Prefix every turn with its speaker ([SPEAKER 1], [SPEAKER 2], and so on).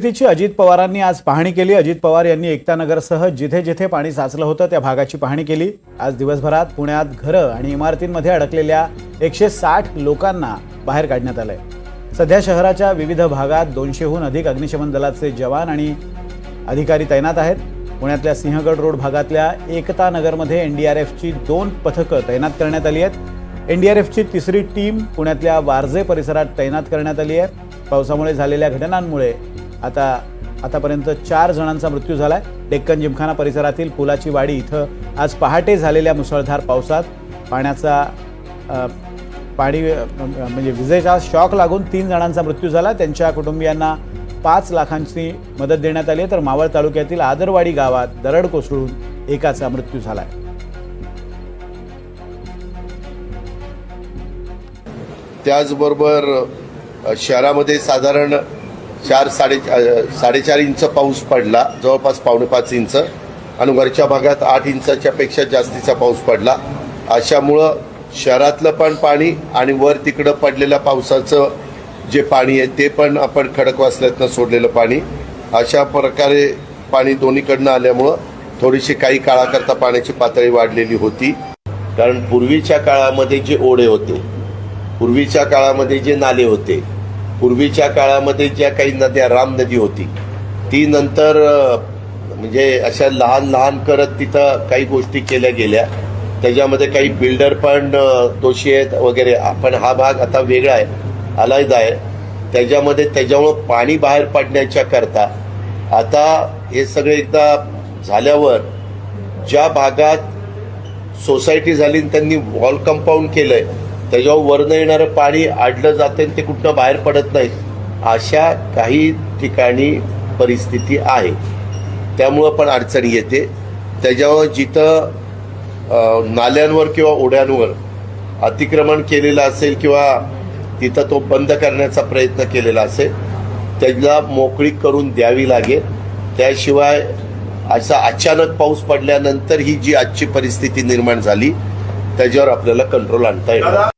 [SPEAKER 1] परिस्थितीची अजित पवारांनी आज पाहणी केली। अजित पवार यांनी एकतानगरसह जिथे जिथे पाणी साचलं होतं त्या भागाची पाहणी केली। आज दिवसभरात पुण्यात घरं आणि इमारतींमध्ये अडकलेल्या 160 लोकांना बाहेर काढण्यात आलंय। सध्या शहराच्या विविध भागात 200हून अधिक अग्निशमन दलाचे जवान आणि अधिकारी तैनात आहेत। पुण्यातल्या सिंहगड रोड भागातल्या एकतानगरमध्ये एनडीआरएफची 2 पथकं तैनात करण्यात आली आहेत। एनडीआरएफची 3री टीम पुण्यातल्या वारजे परिसरात तैनात करण्यात आली आहे। पावसामुळे झालेल्या घटनांमुळे आतापर्यंत 4 जणांचा मृत्यू झालाय। डेक्कन जिमखाना परिसरातील पुलाची वाडी इथं आज पहाटे झालेल्या मुसळधार पावसात म्हणजे विजेचा शॉक लागून 3 जणांचा मृत्यू झाला। त्यांच्या कुटुंबियांना 5 लाखांची मदत देण्यात आली तर मावळ तालुक्यातील आदरवाडी गावात दरड कोसळून एकाचा मृत्यू झालाय।
[SPEAKER 2] त्याचबरोबर शहरामध्ये साधारण 4-4.5 इंच पाऊस पडला, जवळपास 4.5 इंच, आणि वरच्या भागात 8 इंचाच्या पेक्षा जास्तीचा पाऊस पडला। अशामुळं शहरातलं पण पाणी आणि वर तिकडं पडलेल्या पावसाचं जे पाणी आहे ते पण आपण खडकवासल्यातनं सोडलेलं पाणी, अशा प्रकारे पाणी दोन्हीकडनं आल्यामुळं थोडीशी काही काळाकरता पाण्याची पातळी वाढलेली होती। कारण पूर्वीच्या काळामध्ये जे ओढे होते, पूर्वीच्या काळामध्ये जे नाले होते, पूर्वीच्या काळामध्ये ज्या काही नद्या, राम नदी होती, ती नंतर म्हणजे अशा लहान लहान करत तिथं काही गोष्टी केल्या गेल्या। त्याच्यामध्ये काही बिल्डर पण दोषी आहेत वगैरे। पण हा भाग आता वेगळा आहे, अलग आहे। त्याच्यामुळं पाणी बाहेर पडण्याच्या करता आता हे सगळे एकदा झाल्यावर ज्या भागात सोसायटी झाली त्यांनी वॉल कंपाऊंड केलंय, त्याच्यावर वरनं येणारं पाणी अडलं जाते ते कुठं बाहेर पडत नाही, अशा काही ठिकाणी परिस्थिती आहे। त्यामुळं पण अडचणी येते। त्याच्यावर जिथं नाल्यांवर किंवा ओढ्यांवर अतिक्रमण केलेलं असेल किंवा तिथं तो बंद करण्याचा प्रयत्न केलेला असेल, त्याला मोकळीक करून द्यावी लागेल। त्याशिवाय असा अचानक पाऊस पडल्यानंतर ही जी आजची परिस्थिती निर्माण झाली त्याच्यावर आपल्याला कंट्रोल आणता येईल।